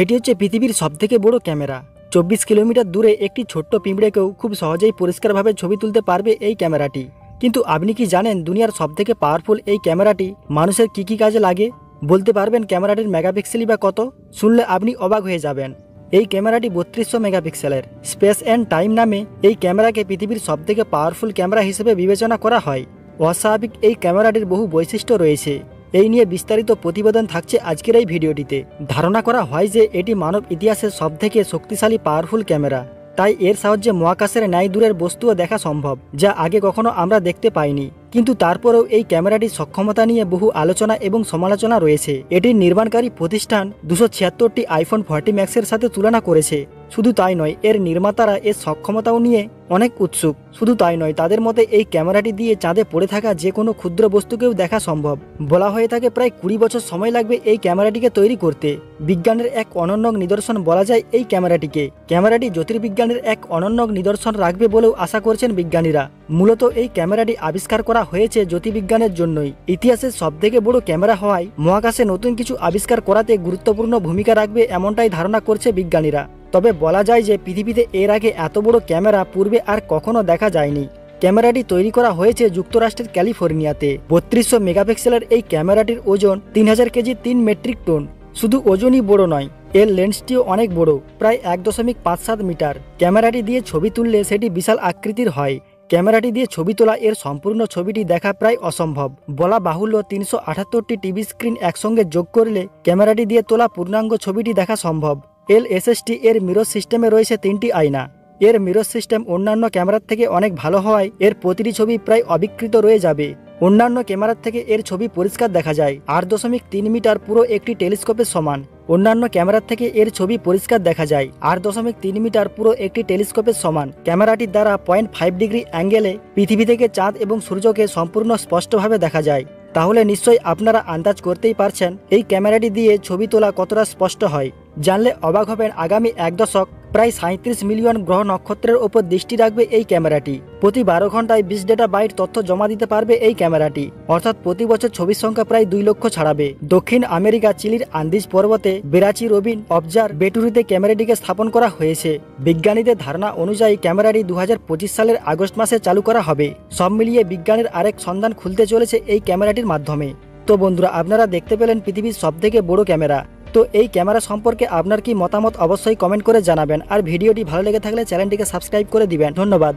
এটি হচ্ছে পৃথিবীর সবথেকে বড় ক্যামেরা। 24 কিলোমিটার দূরে একটি ছোট্ট পিঁপড়েকেও খুব সহজেই পরিষ্কারভাবে ছবি তুলতে পারবে এই ক্যামেরাটি। কিন্তু আপনি কি জানেন দুনিয়ার সবথেকে পাওয়ারফুল এই ক্যামেরাটি মানুষের কি কি কাজে লাগে? বলতে পারবেন ক্যামেরাটির মেগাপিক্সেলই বা কত? শুনলে আপনি অবাক হয়ে যাবেন। এই ক্যামেরাটি 3200 মেগাপিক্সেলের। স্পেস অ্যান্ড টাইম নামে এই ক্যামেরাকে পৃথিবীর সবথেকে পাওয়ারফুল ক্যামেরা হিসেবে বিবেচনা করা হয়। অস্বাভাবিক এই ক্যামেরাটির বহু বৈশিষ্ট্য রয়েছে। এই নিয়ে বিস্তারিত প্রতিবেদন থাকছে আজকের এই ভিডিওটিতে। ধারণা করা হয় যে এটি মানব ইতিহাসের সবথেকে শক্তিশালী পাওয়ারফুল ক্যামেরা। তাই এর সাহায্যে মহাকাশের ন্যায় দূরের বস্তুও দেখা সম্ভব, যা আগে কখনো আমরা দেখতে পাইনি। কিন্তু তারপরেও এই ক্যামেরাটির সক্ষমতা নিয়ে বহু আলোচনা এবং সমালোচনা রয়েছে। এটির নির্মাণকারী প্রতিষ্ঠান 276টি আইফোন 40 ম্যাক্সের সাথে তুলনা করেছে। শুধু তাই নয়, এর নির্মাতারা এর সক্ষমতাও নিয়ে অনেক উৎসুক। শুধু তাই নয়, তাদের মতে এই ক্যামেরাটি দিয়ে চাঁদে পড়ে থাকা যে কোনো ক্ষুদ্র বস্তুকেও দেখা সম্ভব। বলা হয়ে থাকে প্রায় 20 বছর সময় লাগবে এই ক্যামেরাটিকে তৈরি করতে। বিজ্ঞানের এক অনন্য নিদর্শন বলা যায় এই ক্যামেরাটিকে। ক্যামেরাটি জ্যোতির্বিজ্ঞানের এক অনন্য নিদর্শন রাখবে বলেও আশা করছেন বিজ্ঞানীরা। মূলত এই ক্যামেরাটি আবিষ্কার করা হয়েছে জ্যোতির্বিজ্ঞানের জন্যই। ইতিহাসের সবথেকে বড় ক্যামেরা হওয়ায় মহাকাশে নতুন কিছু আবিষ্কার করাতে গুরুত্বপূর্ণ ভূমিকা রাখবে এমনটাই ধারণা করছে বিজ্ঞানীরা। তবে বলা যায় যে পৃথিবীতে এর আগে এত বড় ক্যামেরা পূর্বে আর কখনো দেখা যায়নি। ক্যামেরাটি তৈরি করা হয়েছে যুক্তরাষ্ট্রের ক্যালিফোর্নিয়াতে। 3200 মেগাপিক্সেলের এই ক্যামেরাটির ওজন 3000 কেজি 3 মেট্রিক টন। শুধু ওজনই বড় নয়, এর লেন্সটিও অনেক বড়, প্রায় 1.57 মিটার। ক্যামেরাটি দিয়ে ছবি তুললে সেটি বিশাল আকৃতির হয়। ক্যামেরাটি দিয়ে ছবি তোলা এর সম্পূর্ণ ছবিটি দেখা প্রায় অসম্ভব। বলা বাহুল্য 378টি টিভি স্ক্রিন একসঙ্গে যোগ করলে ক্যামেরাটি দিয়ে তোলা পূর্ণাঙ্গ ছবিটি দেখা সম্ভব। LSST এর মিরর সিস্টেমে রয়েছে 3টি আয়না। এর মিরর সিস্টেম অন্যান্য ক্যামেরার থেকে অনেক ভালো হওয়ায় এর প্রতিটি ছবি প্রায় অবিকৃত রয়ে যাবে। অন্যান্য ক্যামেরার থেকে এর ছবি পরিষ্কার দেখা যায়। 8.3 মিটার পুরো একটি টেলিস্কোপের সমান। অন্যান্য ক্যামেরার থেকে এর ছবি পরিষ্কার দেখা যায়। 8.3 মিটার পুরো একটি টেলিস্কোপের সমান। ক্যামেরাটির দ্বারা 0.5 ডিগ্রি অ্যাঙ্গেলে পৃথিবী থেকে চাঁদ এবং সূর্যকে সম্পূর্ণ স্পষ্টভাবে দেখা যায়। তাহলে নিশ্চয়ই আপনারা আন্দাজ করতেই পারছেন এই ক্যামেরাটি দিয়ে ছবি তোলা কতটা স্পষ্ট হয়। জানলে অবাক হবেন, আগামী 1 দশক প্রায় 37 মিলিয়ন গ্রহ নক্ষত্রের ওপর দৃষ্টি রাখবে এই ক্যামেরাটি। প্রতি 12 ঘন্টায় 20 ডেটা বাইট তথ্য জমা দিতে পারবে এই ক্যামেরাটি। অর্থাৎ প্রতি বছর ছবির সংখ্যা প্রায় 2 লক্ষ ছাড়াবে। দক্ষিণ আমেরিকা চিলির আন্দিজ পর্বতে বেরাচি রবিন অবজারভেটরিতে ক্যামেরাটিকে স্থাপন করা হয়েছে। বিজ্ঞানীদের ধারণা অনুযায়ী ক্যামেরাটি 2025 সালের আগস্ট মাসে চালু করা হবে। সব মিলিয়ে বিজ্ঞানের আরেক সন্ধান খুলতে চলেছে এই ক্যামেরাটির মাধ্যমে। তো বন্ধুরা, আপনারা দেখতে পেলেন পৃথিবীর সবথেকে বড় ক্যামেরা। তো এই ক্যামেরা সম্পর্কে আপনার কি মতামত অবশ্যই কমেন্ট করে জানাবেন। আর ভিডিওটি ভালো লেগে থাকলে চ্যানেলটিকে সাবস্ক্রাইব করে দিবেন। ধন্যবাদ।